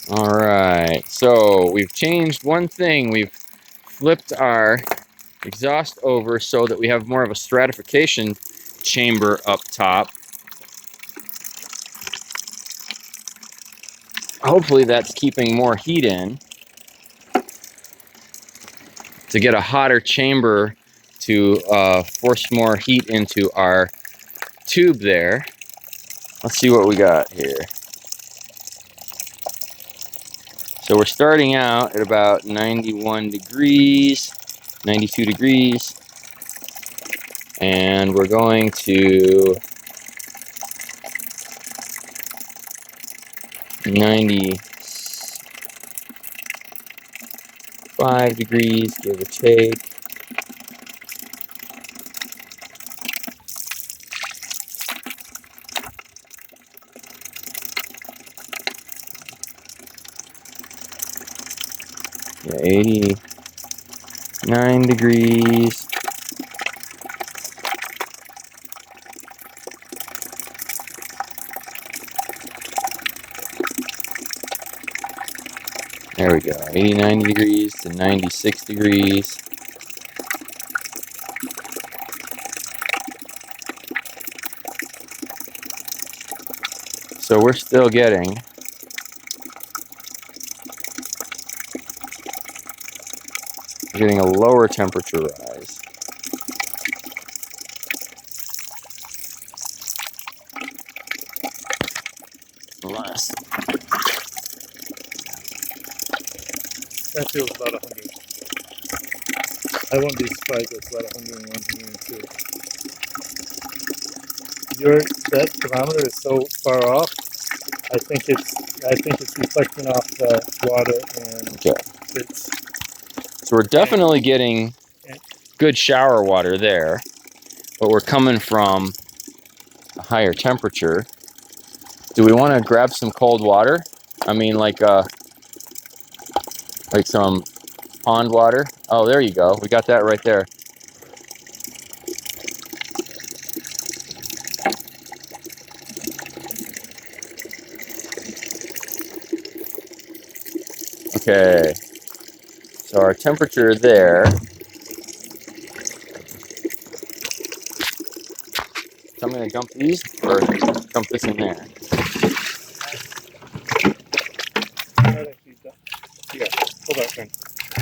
All right, so we've changed one thing. We've flipped our exhaust over so that we have more of a stratification chamber up top. Hopefully that's keeping more heat in to get a hotter chamber to force more heat into our tube there. Let's see what we got here. So we're starting out at about 91 degrees, 92 degrees, and we're going to 95 degrees, give or take. Yeah, 89 degrees. There we go, 89 degrees to 96 degrees. So we're still getting a lower temperature rise. Less. That feels about 100. I won't be surprised if it's about 101, 102. That thermometer is so far off. I think it's reflecting off the water, and Okay. it's. So we're definitely getting good shower water there, but we're coming from a higher temperature. Do we want to grab some cold water? I mean, like some pond water. Oh, there you go. We got that right there. Okay. So our temperature there. So I'm going to dump these or dump this in there. Yeah, hold on, friend.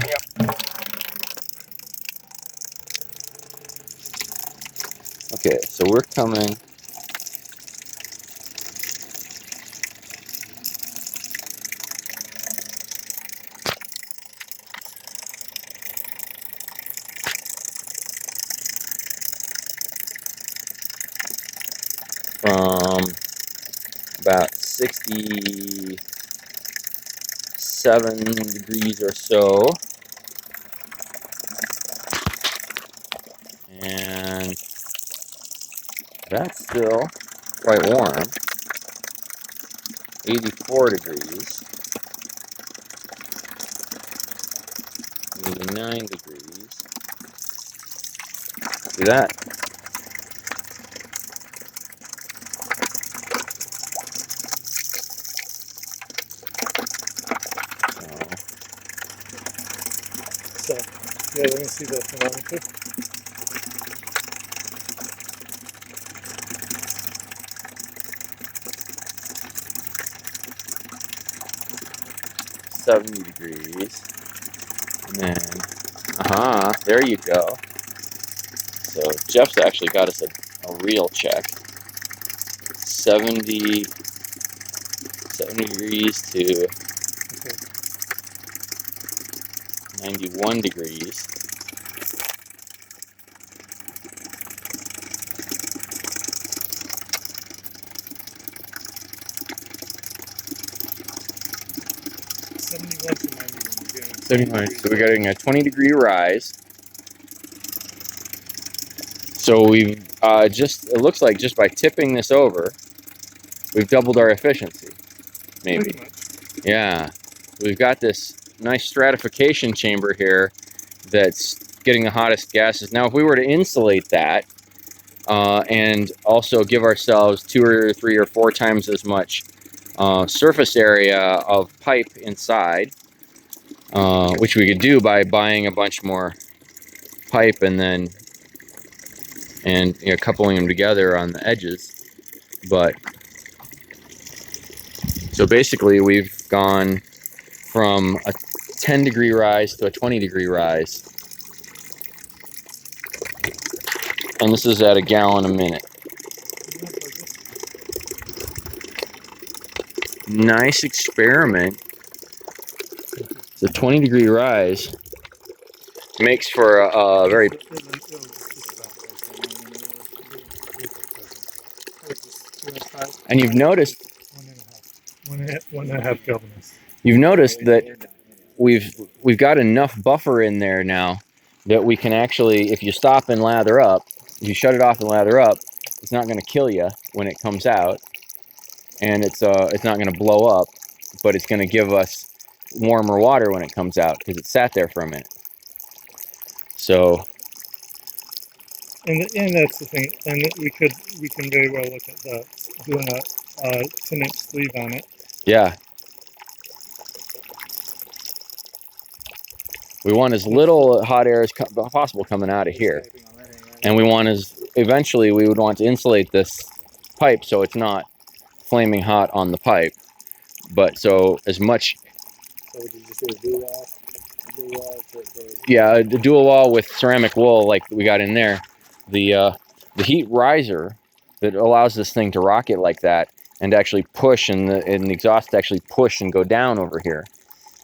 Yep. Okay, so we're coming. From about 67 degrees or so. And that's still quite warm. 84 degrees. 89 degrees. See that? So, yeah, let me see the thermometer. .70 degrees. And then, there you go. So Jeff's actually got us a real check. 70 degrees to 91 degrees. So we're getting a 20 degree rise. So we've it looks like just by tipping this over, we've doubled our efficiency. Maybe. Pretty much. Yeah. We've got this nice stratification chamber here that's getting the hottest gases. Now, if we were to insulate that and also give ourselves 2 or 3 or 4 times as much surface area of pipe inside, which we could do by buying a bunch more pipe and then coupling them together on the edges. But so basically we've gone from a 10-degree rise to a 20-degree rise, and this is at a gallon a minute. Nice experiment. The 20-degree rise makes for a very, and you've noticed 1.5 gallons. you've noticed that we've got enough buffer in there now that we can actually, if you stop and lather up, if you shut it off and lather up, it's not going to kill you when it comes out, and it's not going to blow up, but it's going to give us warmer water when it comes out because it sat there for a minute. So, and that's the thing, and we can very well look at doing a 10-inch sleeve on it. yeah. We want as little hot air as possible coming out of here. And we want eventually we would want to insulate this pipe so it's not flaming hot on the pipe. But so as much. So did you say dual wall? Yeah, the dual wall with ceramic wool like we got in there. The heat riser that allows this thing to rocket like that and actually push and the exhaust to actually push and go down over here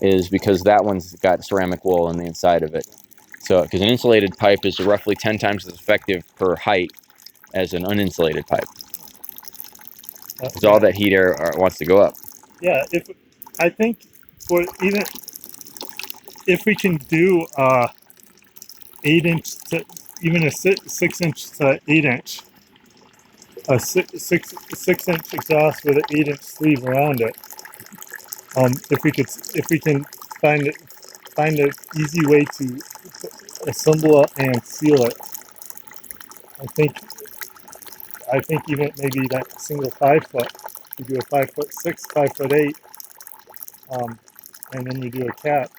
is because that one's got ceramic wool on the inside of it. So, because an insulated pipe is roughly 10 times as effective per height as an uninsulated pipe. Because all that heat air wants to go up. Yeah, I think even if we can do 8-inch to even a 6-inch to 8-inch, a 6-inch exhaust with an 8-inch sleeve around it. If we can find an easy way to assemble it and seal it, I think even maybe that single 5-foot, you do a 5'6", 5'8", and then you do a cap.